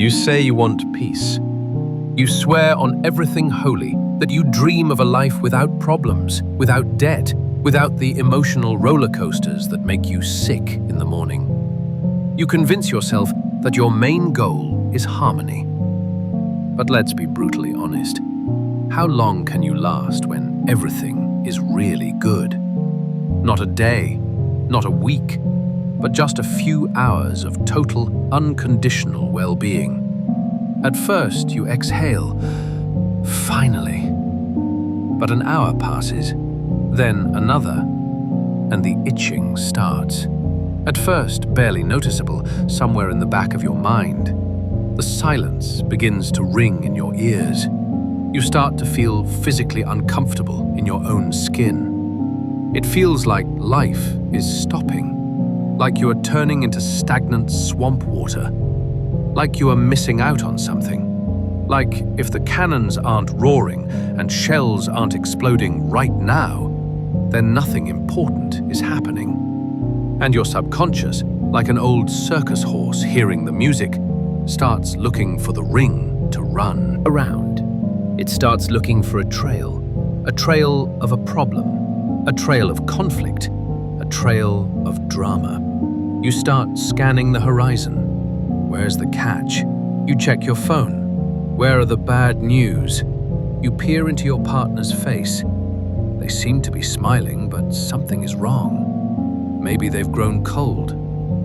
You say you want peace. You swear on everything holy that you dream of a life without problems, without debt, without the emotional roller coasters that make you sick in the morning. You convince yourself that your main goal is harmony. But let's be brutally honest. How long can you last when everything is really good? Not a day, not a week, but just a few hours of total, unconditional well-being. At first, you exhale, finally. But an hour passes, then another, and the itching starts. At first, barely noticeable, somewhere in the back of your mind. The silence begins to ring in your ears. You start to feel physically uncomfortable in your own skin. It feels like life is stopping, like you are turning into stagnant swamp water, like you are missing out on something, like if the cannons aren't roaring and shells aren't exploding right now, then nothing important is happening. And your subconscious, like an old circus horse hearing the music, starts looking for the ring to run around. It starts looking for a trail of a problem, a trail of conflict, a trail of drama. You start scanning the horizon. Where's the catch? You check your phone. Where are the bad news? You peer into your partner's face. They seem to be smiling, but something is wrong. Maybe they've grown cold.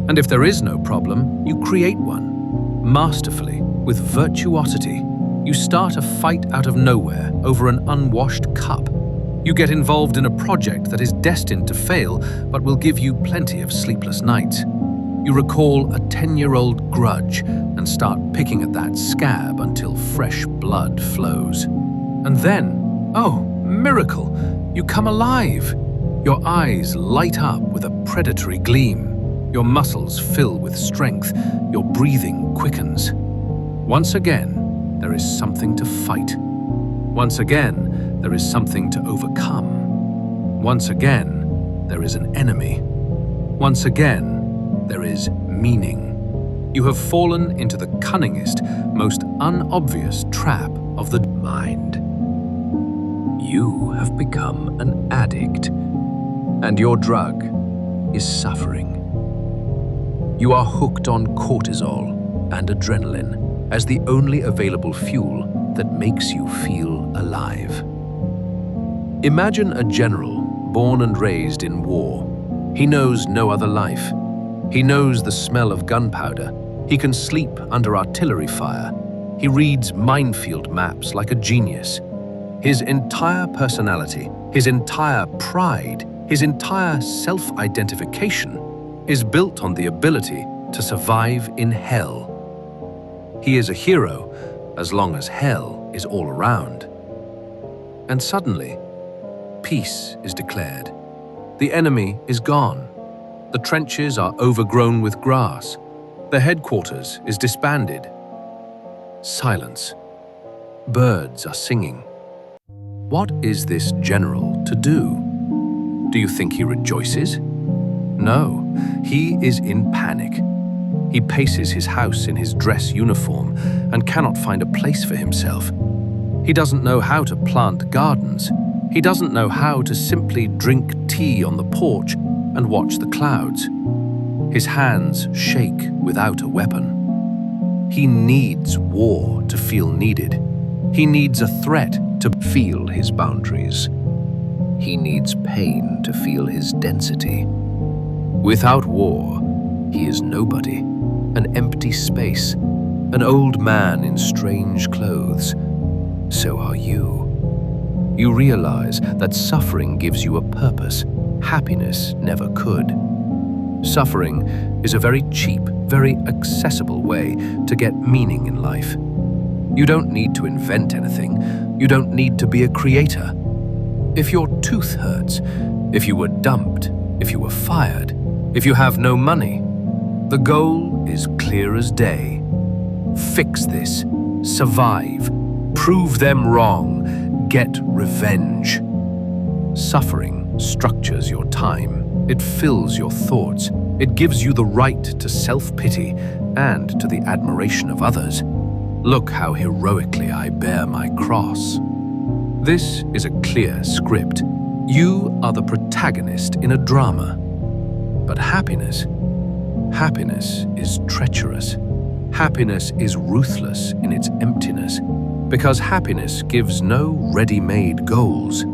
And if there is no problem, you create one. Masterfully, with virtuosity, you start a fight out of nowhere over an unwashed cup. You get involved in a project that is destined to fail, but will give you plenty of sleepless nights. You recall a 10-year-old grudge and start picking at that scab until fresh blood flows. And then, oh, miracle, you come alive. Your eyes light up with a predatory gleam. Your muscles fill with strength. Your breathing quickens. Once again, there is something to fight. Once again, there is something to overcome. Once again, there is an enemy. Once again, there is meaning. You have fallen into the cunningest, most unobvious trap of the mind. You have become an addict, and your drug is suffering. You are hooked on cortisol and adrenaline as the only available fuel that makes you feel alive. Imagine a general born and raised in war. He knows no other life. He knows the smell of gunpowder. He can sleep under artillery fire. He reads minefield maps like a genius. His entire personality, his entire pride, his entire self-identification is built on the ability to survive in hell. He is a hero as long as hell is all around. And suddenly, peace is declared. The enemy is gone. The trenches are overgrown with grass. The headquarters is disbanded. Silence. Birds are singing. What is this general to do? Do you think he rejoices? No, he is in panic. He paces his house in his dress uniform and cannot find a place for himself. He doesn't know how to plant gardens. He doesn't know how to simply drink tea on the porch and watch the clouds. His hands shake without a weapon. He needs war to feel needed. He needs a threat to feel his boundaries. He needs pain to feel his density. Without war, he is nobody, an empty space, an old man in strange clothes. So are you. You realize that suffering gives you a purpose happiness never could. Suffering is a very cheap, very accessible way to get meaning in life. You don't need to invent anything. You don't need to be a creator. If your tooth hurts, if you were dumped, if you were fired, if you have no money, the goal is clear as day. Fix this, survive, prove them wrong, get revenge. Suffering structures your time. It fills your thoughts. It gives you the right to self-pity and to the admiration of others. Look how heroically I bear my cross. This is a clear script. You are the protagonist in a drama. But happiness is treacherous. Happiness is ruthless in its emptiness, because happiness gives no ready-made goals.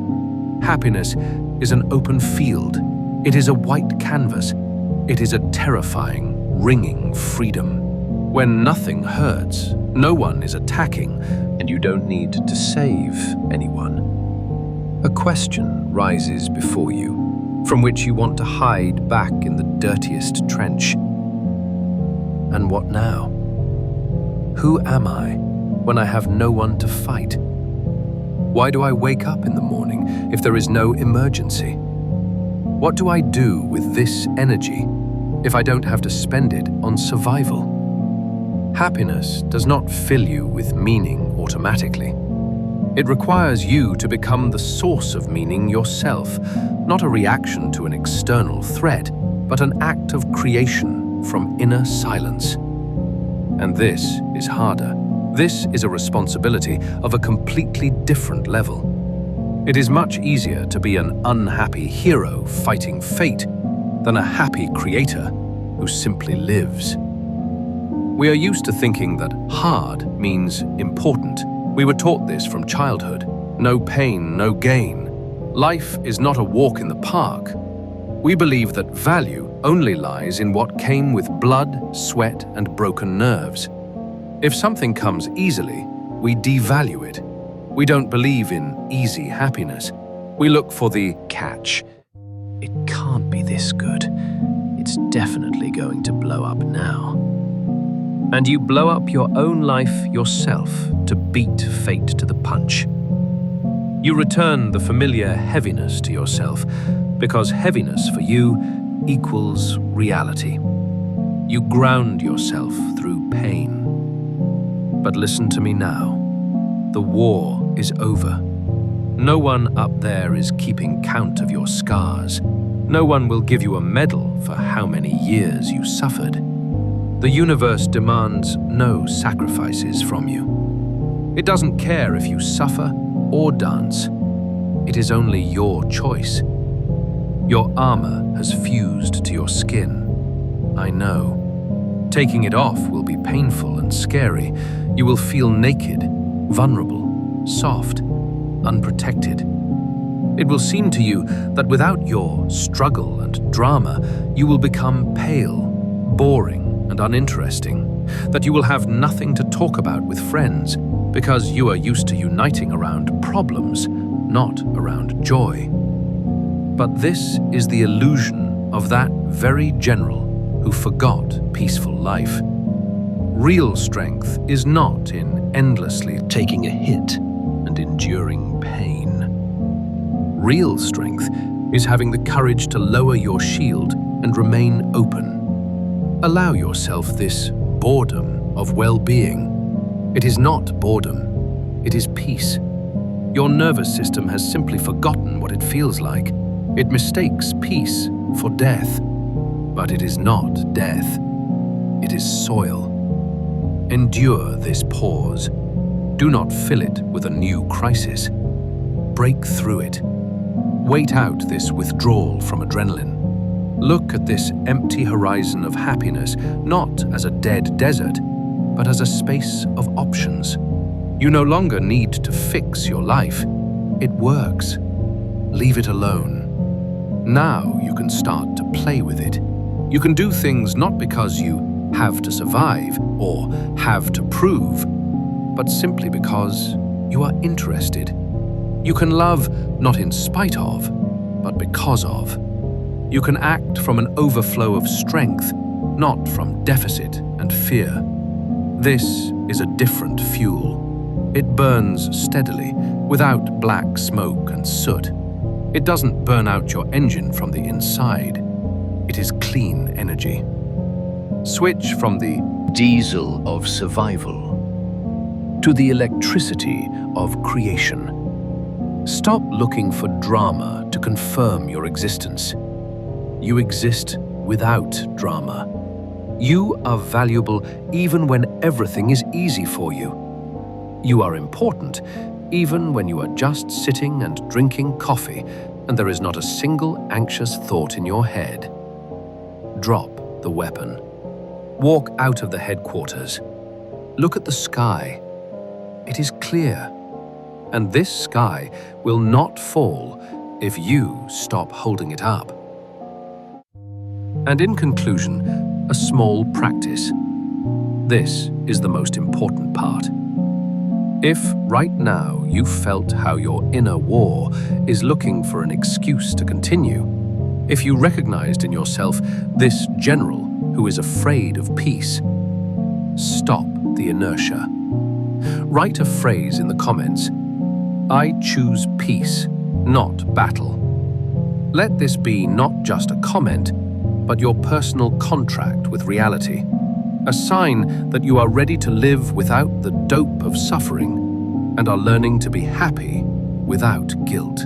Happiness is an open field. It is a white canvas. It is a terrifying, ringing freedom. When nothing hurts, no one is attacking, and you don't need to save anyone. A question rises before you, from which you want to hide back in the dirtiest trench. And what now? Who am I when I have no one to fight? Why do I wake up in the morning if there is no emergency? What do I do with this energy if I don't have to spend it on survival? Happiness does not fill you with meaning automatically. It requires you to become the source of meaning yourself, not a reaction to an external threat, but an act of creation from inner silence. And this is harder. This is a responsibility of a completely different level. It is much easier to be an unhappy hero fighting fate than a happy creator who simply lives. We are used to thinking that hard means important. We were taught this from childhood. No pain, no gain. Life is not a walk in the park. We believe that value only lies in what came with blood, sweat, and broken nerves. If something comes easily, we devalue it. We don't believe in easy happiness. We look for the catch. It can't be this good. It's definitely going to blow up now. And you blow up your own life yourself to beat fate to the punch. You return the familiar heaviness to yourself because heaviness for you equals reality. You ground yourself through pain. But listen to me now. The war is over. No one up there is keeping count of your scars. No one will give you a medal for how many years you suffered. The universe demands no sacrifices from you. It doesn't care if you suffer or dance. It is only your choice. Your armor has fused to your skin. I know. Taking it off will be painful and scary. You will feel naked, vulnerable, soft, unprotected. It will seem to you that without your struggle and drama, you will become pale, boring, and uninteresting, that you will have nothing to talk about with friends because you are used to uniting around problems, not around joy. But this is the illusion of that very general who forgot peaceful life. Real strength is not in endlessly taking a hit and enduring pain. Real strength is having the courage to lower your shield and remain open. Allow yourself this boredom of well-being. It is not boredom, it is peace. Your nervous system has simply forgotten what it feels like. It mistakes peace for death. But it is not death. It is soil. Endure this pause. Do not fill it with a new crisis. Break through it. Wait out this withdrawal from adrenaline. Look at this empty horizon of happiness not as a dead desert, but as a space of options. You no longer need to fix your life. It works. Leave it alone. Now you can start to play with it. You can do things not because you have to survive or have to prove, but simply because you are interested. You can love not in spite of, but because of. You can act from an overflow of strength, not from deficit and fear. This is a different fuel. It burns steadily, without black smoke and soot. It doesn't burn out your engine from the inside. It is clean energy. Switch from the diesel of survival to the electricity of creation. Stop looking for drama to confirm your existence. You exist without drama. You are valuable even when everything is easy for you. You are important even when you are just sitting and drinking coffee and there is not a single anxious thought in your head. Drop the weapon. Walk out of the headquarters. Look at the sky. It is clear. And this sky will not fall if you stop holding it up. And in conclusion, a small practice. This is the most important part. If right now you felt how your inner war is looking for an excuse to continue, if you recognized in yourself this general who is afraid of peace, stop the inertia. Write a phrase in the comments. I choose peace, not battle. Let this be not just a comment, but your personal contract with reality. A sign that you are ready to live without the dope of suffering and are learning to be happy without guilt.